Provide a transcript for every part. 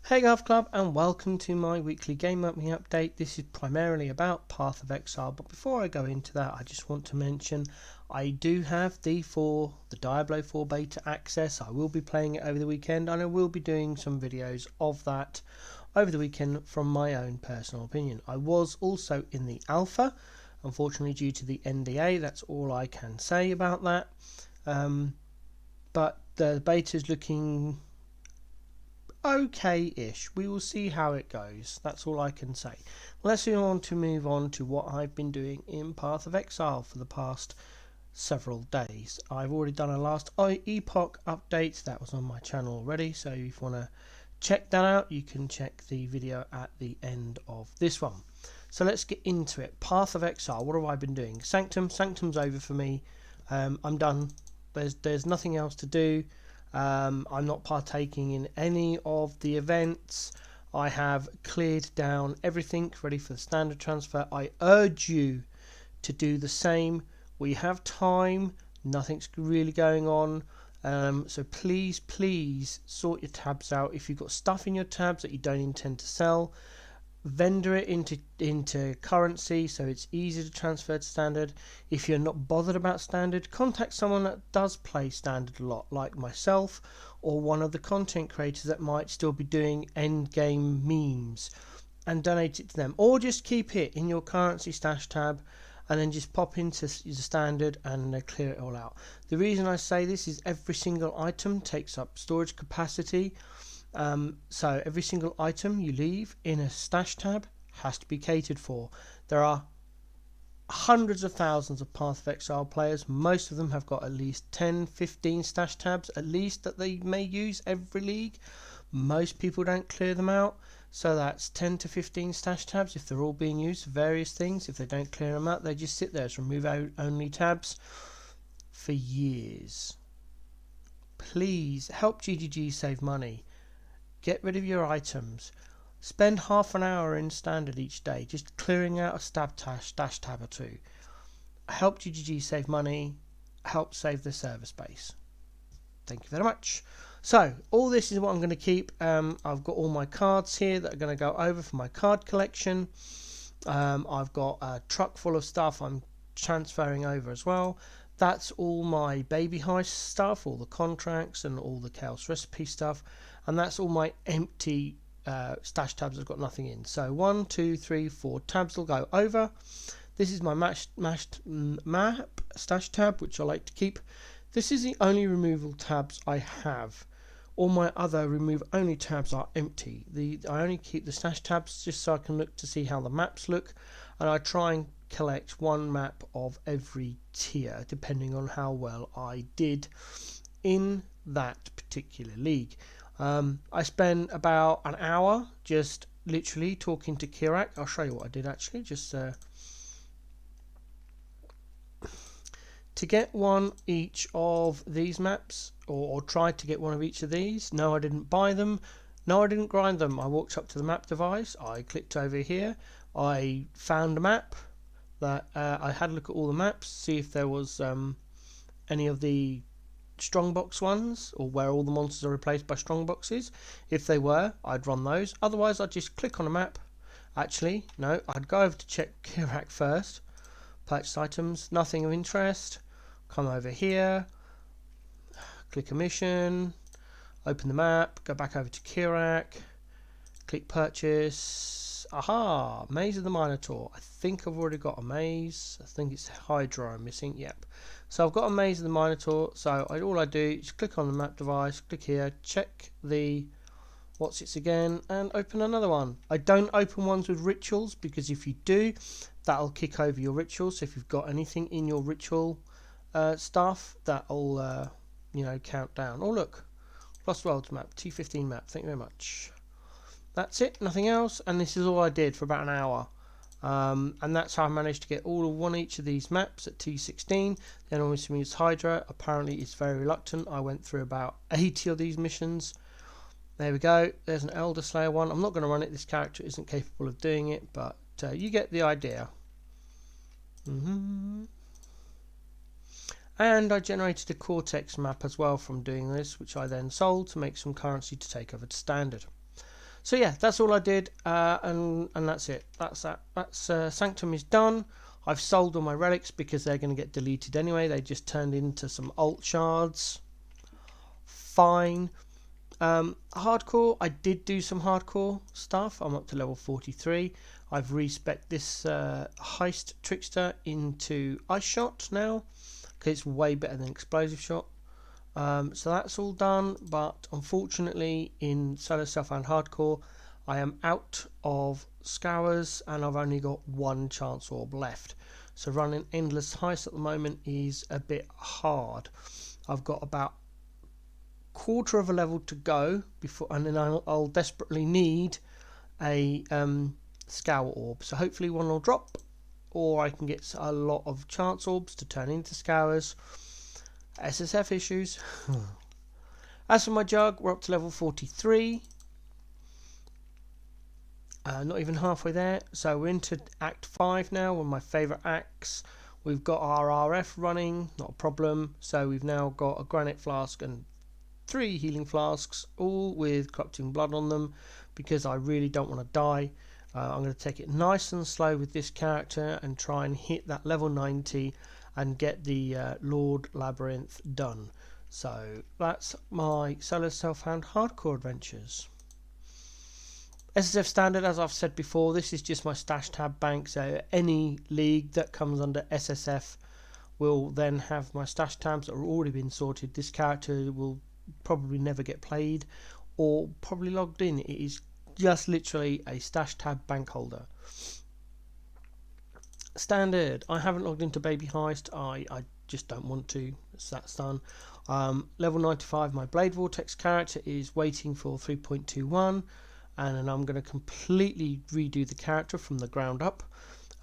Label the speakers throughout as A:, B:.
A: Hey Golf Club, and welcome to my weekly game mapping update. This is primarily about Path of Exile, but before I go into that, I just want to mention I do have the Diablo 4 beta access. I will be playing it over the weekend, and I will be doing some videos of that over the weekend from my own personal opinion. I was also in the alpha, unfortunately due to the NDA. That's all I can say about that. But the beta is looking okay-ish. We will see how it goes. That's all I can say. Let's move on to what I've been doing in Path of Exile for the past several days. I've already done a last epoch update that was on my channel already, so if you want to check that out, you can check the video at the end of this one. So let's get into it. Path of Exile, what have I been doing? Sanctum's over for me. I'm done. There's nothing else to do. I'm not partaking in any of the events. I have cleared down everything ready for the standard transfer. I urge you to do the same. We have time. Nothing's really going on. So please sort your tabs out. If you've got stuff in your tabs that you don't intend to sell, vendor it into currency so it's easy to transfer to standard. If you're not bothered about standard, contact someone that does play standard a lot, like myself, or one of the content creators that might still be doing end game memes, and donate it to them, or just keep it in your currency stash tab and then just pop into the standard and clear it all out. The reason I say this is every single item takes up storage capacity. So every single item you leave in a stash tab has to be catered for. There are hundreds of thousands of Path of Exile players. Most of them have got at least 10-15 stash tabs at least that they may use every league. Most people don't clear them out, so that's 10 to 15 stash tabs if they're all being used for various things. If they don't clear them out, they just sit there as remove only tabs for years. Please help GGG save money. Get rid of your items. Spend half an hour in standard each day just clearing out a stash tab or two. Help GGG save money. Help save the server space. Thank you very much. So all this is what I'm going to keep. I've got all my cards here that are going to go over for my card collection. I've got a truck full of stuff I'm transferring over as well. That's all my baby heist stuff, all the contracts and all the chaos recipe stuff, and that's all my empty stash tabs I've got nothing in. So 1, 2, 3, 4 tabs will go over. This is my mashed map stash tab, which I like to keep. This is the only removal tabs I have. All my other remove only tabs are empty. I only keep the stash tabs just so I can look to see how the maps look, and I try and collect one map of every tier depending on how well I did in that particular league. I spent about an hour just literally talking to Kirak. I'll show you what I did actually, just to get one each of these maps, or tried to get one of each of these. No, I didn't buy them. No, I didn't grind them. I walked up to the map device. I clicked over here. I found a map that I had a look at all the maps, see if there was any of the strongbox ones, or where all the monsters are replaced by strongboxes. If they were, I'd run those. Otherwise, I'd just click on a map. Actually, no, I'd go over to check Kirak first. Purchase items, nothing of interest. Come over here, click a mission, open the map, go back over to Kirak, click purchase. Aha, Maze of the Minotaur. I think I've already got a maze. I think it's Hydra I'm missing. Yep. So I've got a Maze of the Minotaur. So all I do is click on the map device, click here, check the what's its again, and open another one. I don't open ones with rituals, because if you do, that'll kick over your rituals. So if you've got anything in your ritual stuff, that'll count down. Oh look, Lost Worlds map, T15 map. Thank you very much. That's it, nothing else, and this is all I did for about an hour. And that's how I managed to get all of one each of these maps at T16. Then obviously it's Hydra. Apparently it's very reluctant. I went through about 80 of these missions. There we go. There's an Elder Slayer one. I'm not going to run it. This character isn't capable of doing it, but you get the idea. And I generated a Cortex map as well from doing this, which I then sold to make some currency to take over to standard. So yeah, that's all I did, and that's it. That's Sanctum is done. I've sold all my relics because they're going to get deleted anyway. They just turned into some alt shards. Fine. Hardcore, I did do some hardcore stuff. I'm up to level 43. I've respec'd this heist trickster into ice shot now because it's way better than explosive shot. So that's all done, but unfortunately in solo self and hardcore I am out of scours and I've only got one chance orb left. So running endless heist at the moment is a bit hard. I've got about quarter of a level to go before, and then I'll desperately need a scour orb. So hopefully one will drop, or I can get a lot of chance orbs to turn into scours. SSF issues. As for my jug, we're up to level 43. Not even halfway there. So we're into Act 5 now, one of my favourite acts. We've got our RF running, not a problem. So we've now got a granite flask and 3 healing flasks, all with corrupting blood on them, because I really don't want to die. I'm going to take it nice and slow with this character and try and hit that level 90 and get the Lord Labyrinth done. So that's my solo self-hand hardcore adventures. SSF standard, as I've said before, this is just my stash tab bank, so any league that comes under SSF will then have my stash tabs that have already been sorted. This character will probably never get played or probably logged in. It is just literally a stash tab bank holder. Standard, I haven't logged into Baby Heist. I just don't want to. So that's done. Level 95, my Blade Vortex character is waiting for 3.21, and then I'm going to completely redo the character from the ground up.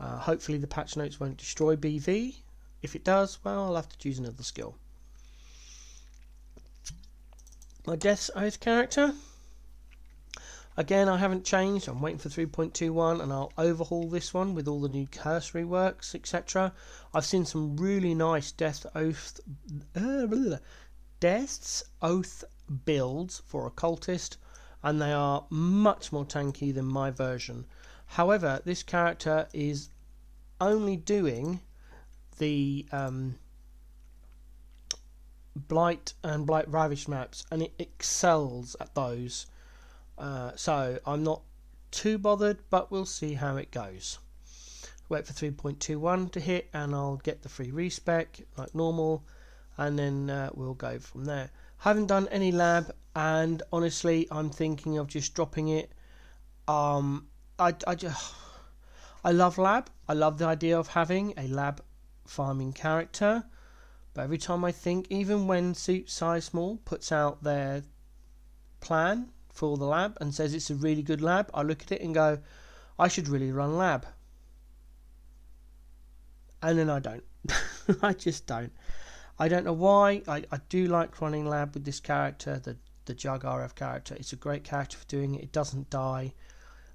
A: Hopefully the patch notes won't destroy BV. If it does, well, I'll have to choose another skill. My Death's Oath character, again, I haven't changed. I'm waiting for 3.21 and I'll overhaul this one with all the new cursory works, etc. I've seen some really nice Death's Oath builds for a cultist, and they are much more tanky than my version. However, this character is only doing the Blight and Blight Ravish maps, and it excels at those. So I'm not too bothered, but we'll see how it goes. Wait for 3.21 to hit and I'll get the free respec like normal, and then we'll go from there. Haven't done any lab, and honestly I'm thinking of just dropping it. I love lab. I love the idea of having a lab farming character, but every time I think, even when Size Small puts out their plan for the lab and says it's a really good lab, I look at it and go, I should really run lab, and then I don't. I just don't. I don't know why. I do like running lab with this character, the Jug RF character. It's a great character for doing it. It doesn't die.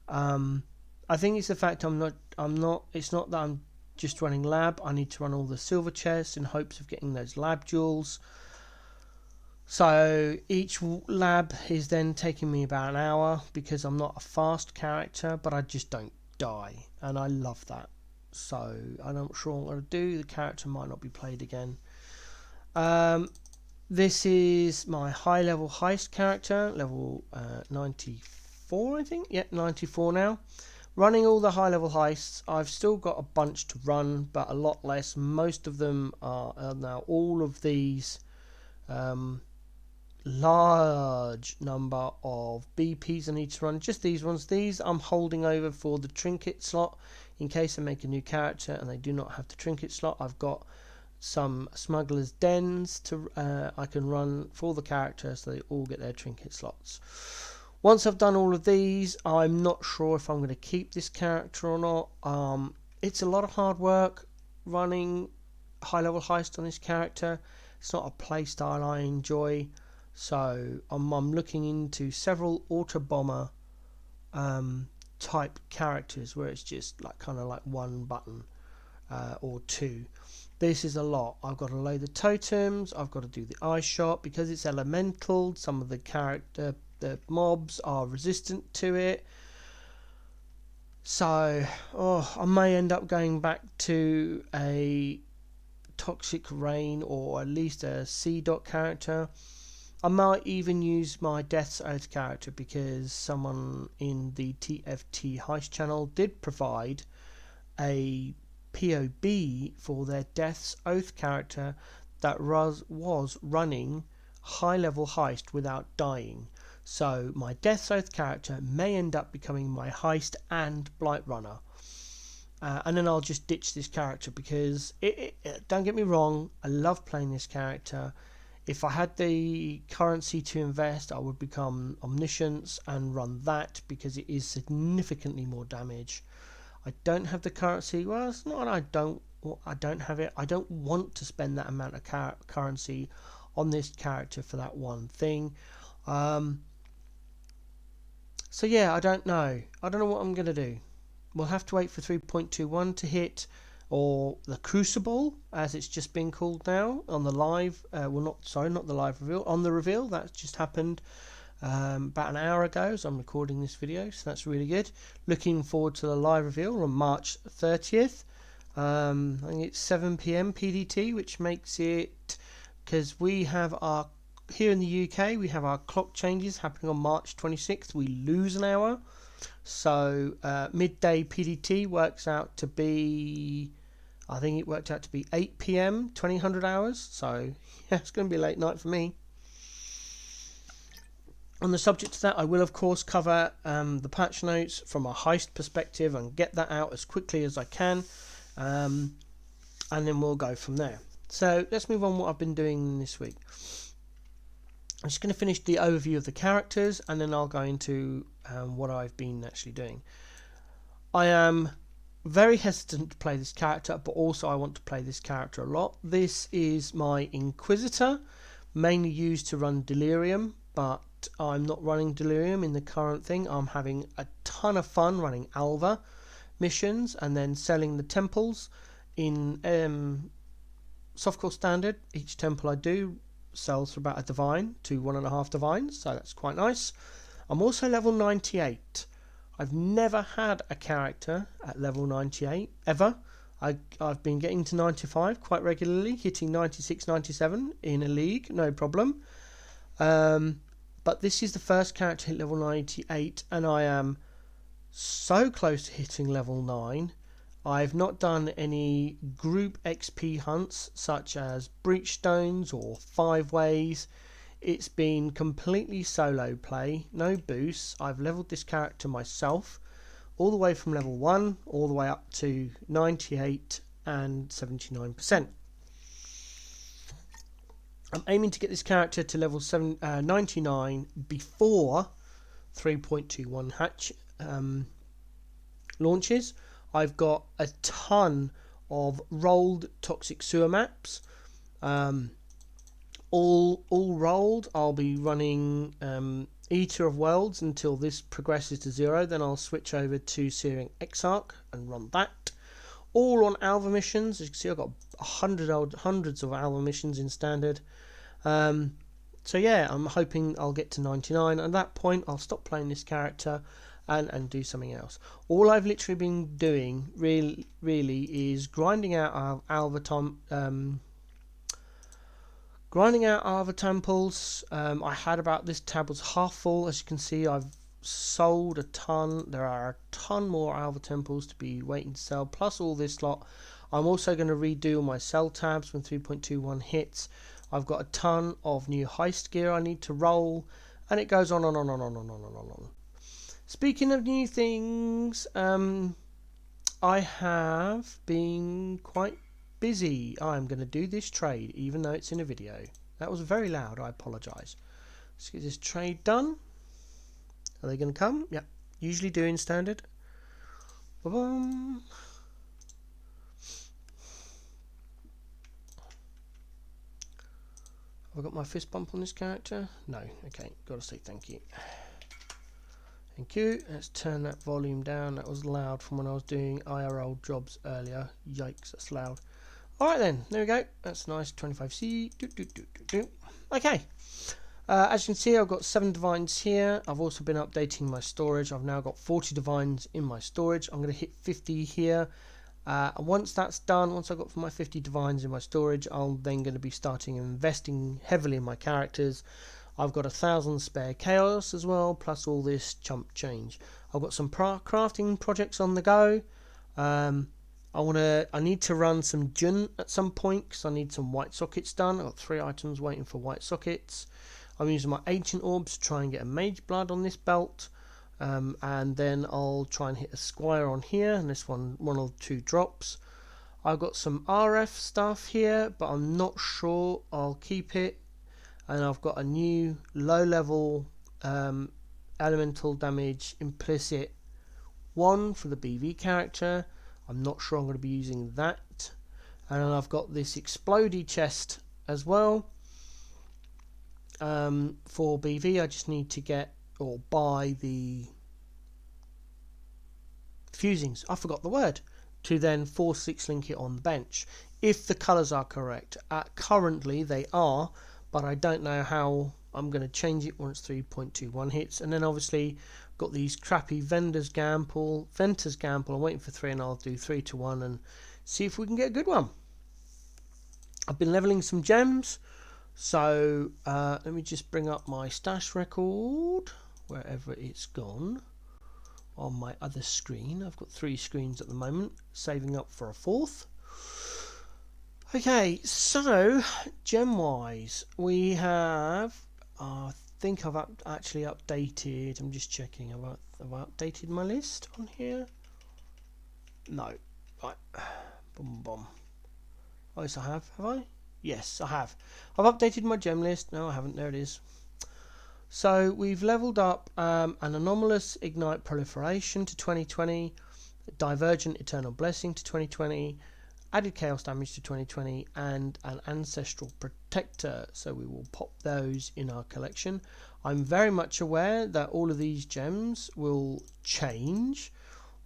A: I think it's the fact it's not that I'm just running lab. I need to run all the silver chests in hopes of getting those lab jewels. So each lab is then taking me about an hour because I'm not a fast character, but I just don't die, and I love that. So I'm not sure what I'm going to do. The character might not be played again. This is my high level heist character, level 94 I think. Yeah, 94 now. Running all the high level heists. I've still got a bunch to run, but a lot less. Most of them are now all of these large number of BPs I need to run. Just these ones. These I'm holding over for the trinket slot in case I make a new character and they do not have the trinket slot. I've got some smugglers dens to I can run for the character, so they all get their trinket slots. Once I've done all of these, I'm not sure if I'm going to keep this character or not. It's a lot of hard work running high level heist on this character. It's not a play style I enjoy, so I'm looking into several auto bomber type characters where it's just like kind of like one button or two. This is a lot. I've got to load the totems, I've got to do the eye shot because it's elemental. Some of the character the mobs are resistant to it. So, I may end up going back to a Toxic Rain or at least a C dot character. I might even use my Death's Oath character because someone in the TFT Heist channel did provide a POB for their Death's Oath character that was running high level heist without dying. So my Death's Oath character may end up becoming my heist and Blight Runner. And then I'll just ditch this character because, don't get me wrong, I love playing this character. If I had the currency to invest, I would become Omniscience and run that because it is significantly more damage. I don't have the currency. Well, it's not I don't have it. I don't want to spend that amount of currency on this character for that one thing. So yeah, I don't know. I don't know what I'm going to do. We'll have to wait for 3.21 to hit, or the Crucible, as it's just been called now, on the live, not the live reveal, on the reveal. That's just happened about an hour ago as I'm recording this video, so that's really good. Looking forward to the live reveal on March 30th. I think it's 7 PM PDT, which makes it, because we have our, here in the UK, we have our clock changes happening on March 26th. We lose an hour. So midday PDT works out to be, I think it worked out to be 8 PM 2000 hours. So yeah, it's going to be a late night for me. On the subject of that, I will of course cover the patch notes from a heist perspective and get that out as quickly as I can, and then we'll go from there. So let's move on what I've been doing this week. I'm just going to finish the overview of the characters and then I'll go into what I've been actually doing. I am very hesitant to play this character, but also I want to play this character a lot. This is my Inquisitor, mainly used to run Delirium, but I'm not running Delirium in the current thing. I'm having a ton of fun running Alva missions and then selling the temples in softcore standard. Each temple I do sells for about a divine to 1.5 divines, so that's quite nice. I'm also level 98. I've never had a character at level 98 ever. I've been getting to 95 quite regularly, hitting 96, 97 in a league, no problem. But this is the first character to hit level 98 and I am so close to hitting level 9. I've not done any group XP hunts such as Breachstones or 5-ways. It's been completely solo play, no boosts. I've leveled this character myself all the way from level 1 all the way up to 98 and 79%. I'm aiming to get this character to level 99 before 3.21 hatch launches. I've got a ton of rolled toxic sewer maps. All rolled. I'll be running Eater of Worlds until this progresses to 0. Then I'll switch over to Searing Exarch and run that. All on Alva missions. As you can see, I've got hundreds of Alva missions in standard. So yeah, I'm hoping I'll get to 99. At that point, I'll stop playing this character and do something else. All I've literally been doing really is grinding out our Alva temples. I had about, this tab was half full. As you can see, I've sold a ton. There are a ton more Alva temples to be waiting to sell, plus all this lot. I'm also going to redo all my sell tabs when 3.21 hits. I've got a ton of new heist gear I need to roll, and it goes on and on and on and on and on. Speaking of new things, I have been quite busy. I'm going to do this trade even though it's in a video. That was very loud, I apologise. Let's get this trade done. Are they going to come? Yep, usually do in standard. Ba-bum. Have I got my fist bump on this character? No. Okay, got to say thank you. Thank you. Let's turn that volume down. That was loud from when I was doing IRL jobs earlier. Yikes, that's loud. Alright then, there we go. That's nice. 25C. Okay. As you can see, I've got 7 divines here. I've also been updating my storage. I've now got 40 divines in my storage. I'm going to hit 50 here. And once that's done, once I've got my 50 divines in my storage, I'm then going to be starting investing heavily in my characters. I've got 1,000 spare chaos as well, plus all this chump change. I've got some crafting projects on the go. I need to run some Jun at some point because I need some white sockets done. I've got 3 items waiting for white sockets. I'm using my ancient orbs to try and get a mage blood on this belt. And then I'll try and hit a squire on here, and this one or 2 drops. I've got some RF stuff here, but I'm not sure I'll keep it. And I've got a new low level elemental damage implicit 1 for the BV character. I'm not sure I'm going to be using that. And I've got this explodey chest as well. For BV, I just need to get or buy the fusings. I forgot the word. To then 4/6 link it on the bench. If the colours are correct. Currently they are, but I don't know how I'm going to change it once 3.21 hits. And then obviously got these crappy Venter's Gamble. I'm waiting for 3 and I'll do 3 to 1 and see if we can get a good one. I've been leveling some gems. So let me just bring up my stash record, wherever it's gone, on my other screen. I've got 3 screens at the moment, saving up for a 4th. Okay, so gem wise, we have, I think I've actually updated, I'm just checking, have I updated my list on here? No, right, boom boom. Oh yes I have I? Yes, I have. I've updated my gem list. No, I haven't. There it is. So we've leveled up an anomalous ignite proliferation to 2020, divergent eternal blessing to 2020, added chaos damage to 2020, and an ancestral protector. So we will pop those in our collection. I'm very much aware that all of these gems will change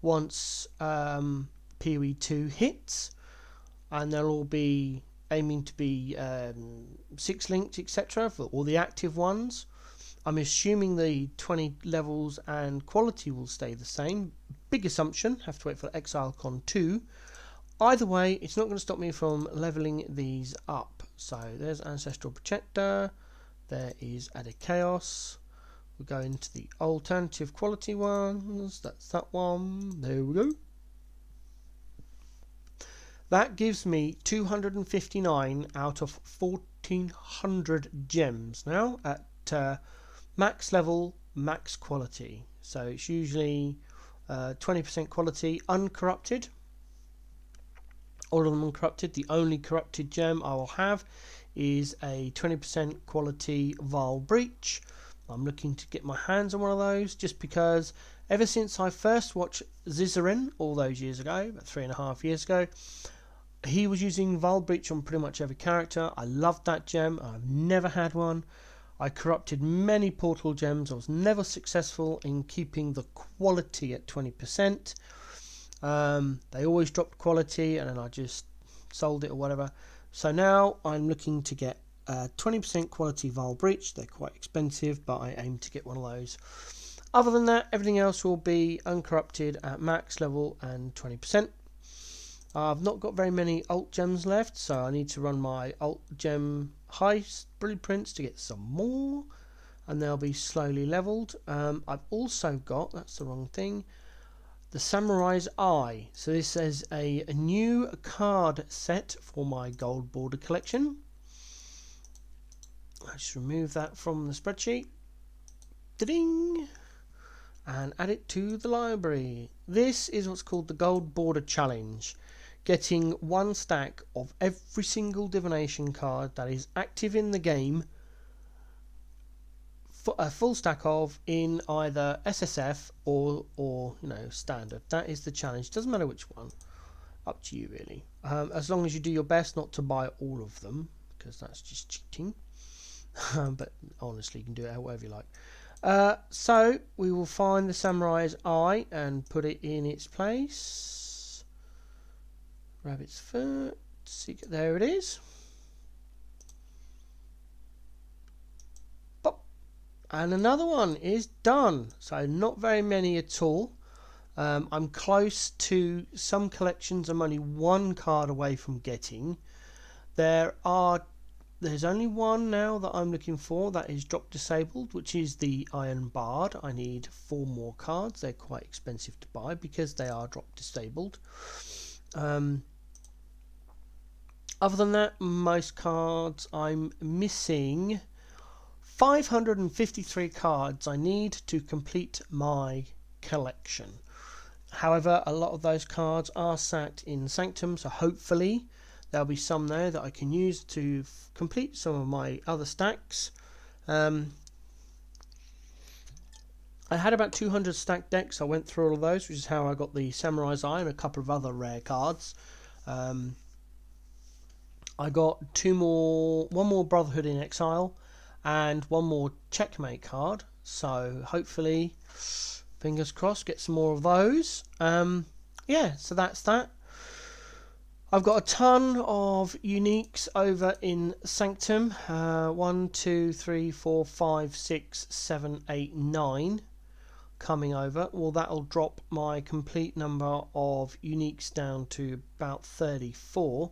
A: once PoE 2 hits, and they'll all be aiming to be 6 linked, etc. for all the active ones. I'm assuming the 20 levels and quality will stay the same. Big assumption, have to wait for ExileCon 2. Either way, it's not going to stop me from leveling these up. So there's Ancestral Protector, there is Added Chaos. We'll go into the alternative quality ones, that's that one, there we go. That gives me 259 out of 1400 gems now at max level, max quality. So it's usually 20% quality, uncorrupted. All of them uncorrupted. The only corrupted gem I will have is a 20% quality Vile Breach. I'm looking to get my hands on one of those just because ever since I first watched Zizarin all those years ago, about 3.5 years ago, he was using Vile Breach on pretty much every character. I loved that gem. I've never had one. I corrupted many portal gems. I was never successful in keeping the quality at 20%. They always dropped quality and then I just sold it or whatever. So now I'm looking to get 20% quality Vile Breach. They're quite expensive, but I aim to get one of those. Other than that, everything else will be uncorrupted at max level and 20%. I've not got very many alt gems left, so I need to run my alt gem high blueprints to get some more, and they'll be slowly leveled. I've also got, that's the wrong thing, the Samurai's Eye. So this is a new card set for my gold border collection. I just remove that from the spreadsheet. Da-ding! And add it to the library. This is what's called the Gold Border Challenge. Getting 1 stack of every single divination card that is active in the game, a full stack of, in either SSF or standard. That is the challenge. Doesn't matter which one. Up to you really. As long as you do your best not to buy all of them, because that's just cheating. But honestly, you can do it however you like. So we will find the Samurai's Eye and put it in its place. Rabbit's foot. There it is. Pop. And another one is done. So not very many at all. I'm close to some collections. I'm only one card away from getting. There's only one now that I'm looking for that is drop disabled, which is the Iron Bard. I need 4 more cards. They're quite expensive to buy because they are drop disabled. Other than that, most cards I'm missing 553 cards I need to complete my collection. However, a lot of those cards are sat in Sanctum, so hopefully there'll be some there that I can use to complete some of my other stacks. I had about 200 stacked decks. I went through all of those, which is how I got the Samurai's Eye and a couple of other rare cards. I got one more Brotherhood in Exile and one more Checkmate card. So hopefully, fingers crossed, get some more of those. Yeah, so that's that. I've got a ton of uniques over in Sanctum. 1, 2, 3, 4, 5, 6, 7, 8, 9 coming over. Well, that'll drop my complete number of uniques down to about 34.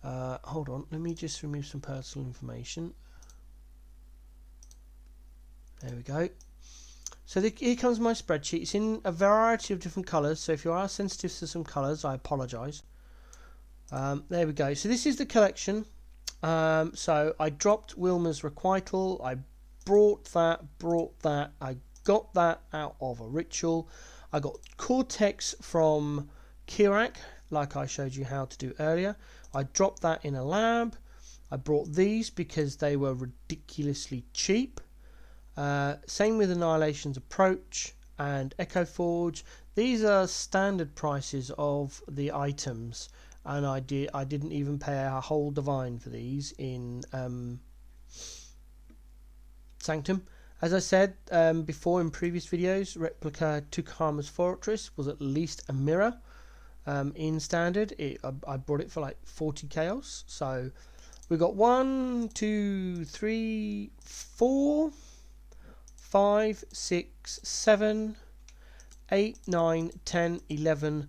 A: Hold on, let me just remove some personal information. There we go. So here comes my spreadsheet. It's in a variety of different colours, so if you are sensitive to some colours, I apologise. There we go. So this is the collection. So I dropped Wilma's Requital. I brought that. I got that out of a ritual. I got Cortex from Kirak, like I showed you how to do earlier. I dropped that in a lab. I brought these because they were ridiculously cheap. Same with Annihilation's Approach and Echo Forge. These are standard prices of the items, and I didn't even pay a whole divine for these in Sanctum. As I said before in previous videos, Replica Tukama's Fortress was at least a mirror. In standard, I bought it for like 40 chaos. So we got 1, 2, 3, 4, 5, 6, 7, 8, 9, 10, 11,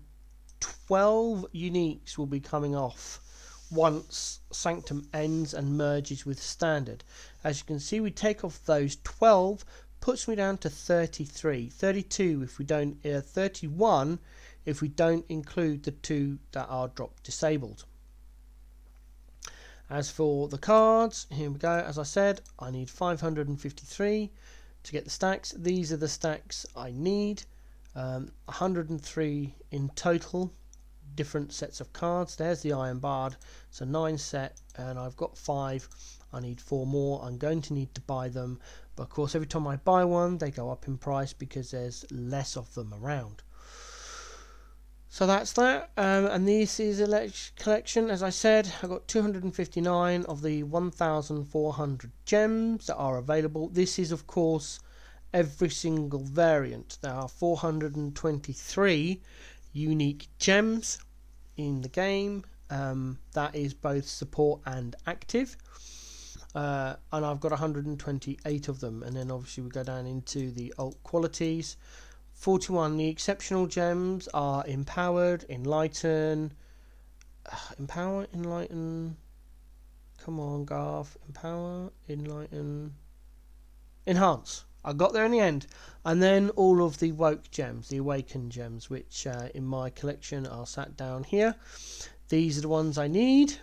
A: 12 uniques will be coming off once Sanctum ends and merges with standard. As you can see, we take off those 12, puts me down to 33, 32 if we don't, 31 if we don't include the 2 that are drop disabled. As for the cards, here we go. As I said, I need 553 to get the stacks. These are the stacks I need. 103 in total, different sets of cards. There's the Iron Bard. It's a 9 set, and I've got 5. I need 4 more. I'm going to need to buy them, but of course every time I buy one they go up in price because there's less of them around. So that's that, and this is a collection. As I said, I got 259 of the 1,400 gems that are available. This is of course every single variant. There are 423 unique gems in the game. That is both support and active, and I've got 128 of them. And then obviously we go down into the alt qualities. 41. The exceptional gems are Empowered, Enlighten, Enlighten. Come on, Garth. Empower, Enlighten, Enhance. I got there in the end. And then all of the Woke gems, the Awakened gems, which in my collection are sat down here. These are the ones I need.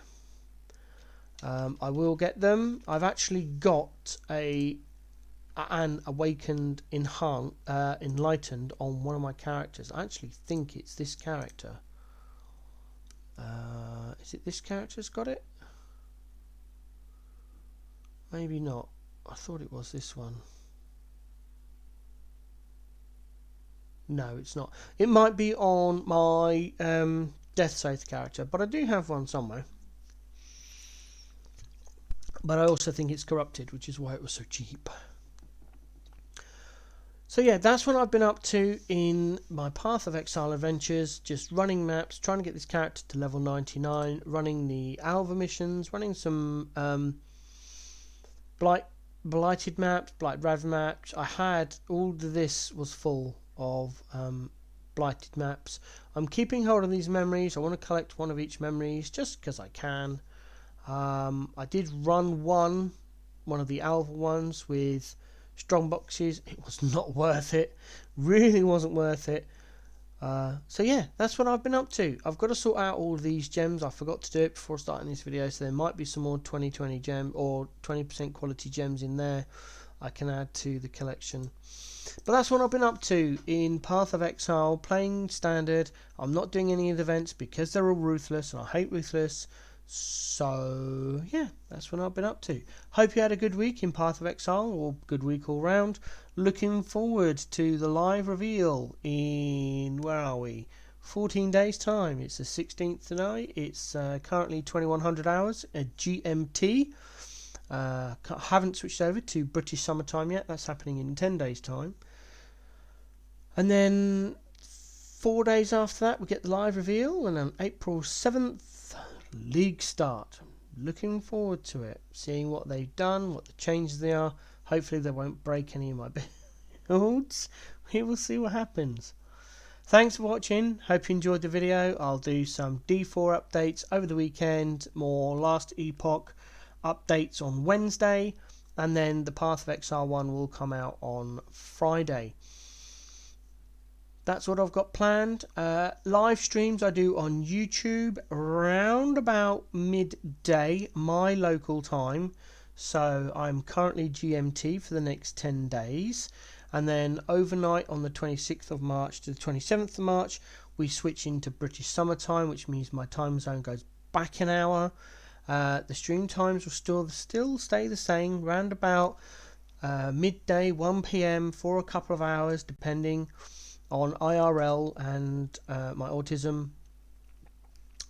A: I will get them. I've actually got an Awakened Enlightened on one of my characters. I actually think it's this character. Is it this character's got it? Maybe not. I thought it was this one. No, it's not. It might be on my Death Saith character, but I do have one somewhere. But I also think it's corrupted, which is why it was so cheap. So yeah, that's what I've been up to in my Path of Exile adventures, just running maps, trying to get this character to level 99, running the Alva missions, running some Blight blighted maps, blighted raven maps. I had all of this was full of blighted maps. I'm keeping hold of these memories. I want to collect one of each memories just because I can. I did run one of the alpha ones with strong boxes. It was not worth it. Really wasn't worth it. So yeah, that's what I've been up to. I've got to sort out all of these gems. I forgot to do it before starting this video, so there might be some more 2020 gem or 20% quality gems in there I can add to the collection. But that's what I've been up to in Path of Exile, playing standard. I'm not doing any of the events because they're all ruthless, and I hate ruthless. So yeah, that's what I've been up to. Hope you had a good week in Path of Exile, or good week all round. Looking forward to the live reveal in, where are we, 14 days time. It's the 16th tonight. It's currently 2100 hours at GMT. Haven't switched over to British summertime yet. That's happening in 10 days time. And then 4 days after that we get the live reveal, and on April 7th league start. Looking forward to it, seeing what they've done, what the changes they are. Hopefully they won't break any of my builds. We will see what happens. Thanks for watching. Hope you enjoyed the video. I'll do some D4 updates over the weekend, more Last Epoch updates on Wednesday, and then the Path of Exile one will come out on Friday. That's what I've got planned. Live streams I do on YouTube around about midday, my local time. So I'm currently GMT for the next 10 days. And then overnight on the 26th of March to the 27th of March, we switch into British summertime, which means my time zone goes back an hour. The stream times will still stay the same, round about midday, 1 PM for a couple of hours, depending on IRL and my autism.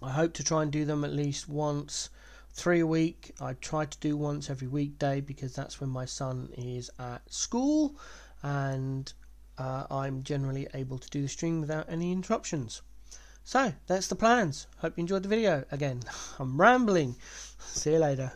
A: I hope to try and do them at least once, 3 a week. I try to do once every weekday because that's when my son is at school, and I'm generally able to do the stream without any interruptions. So that's the plans. Hope you enjoyed the video. Again, I'm rambling. See you later.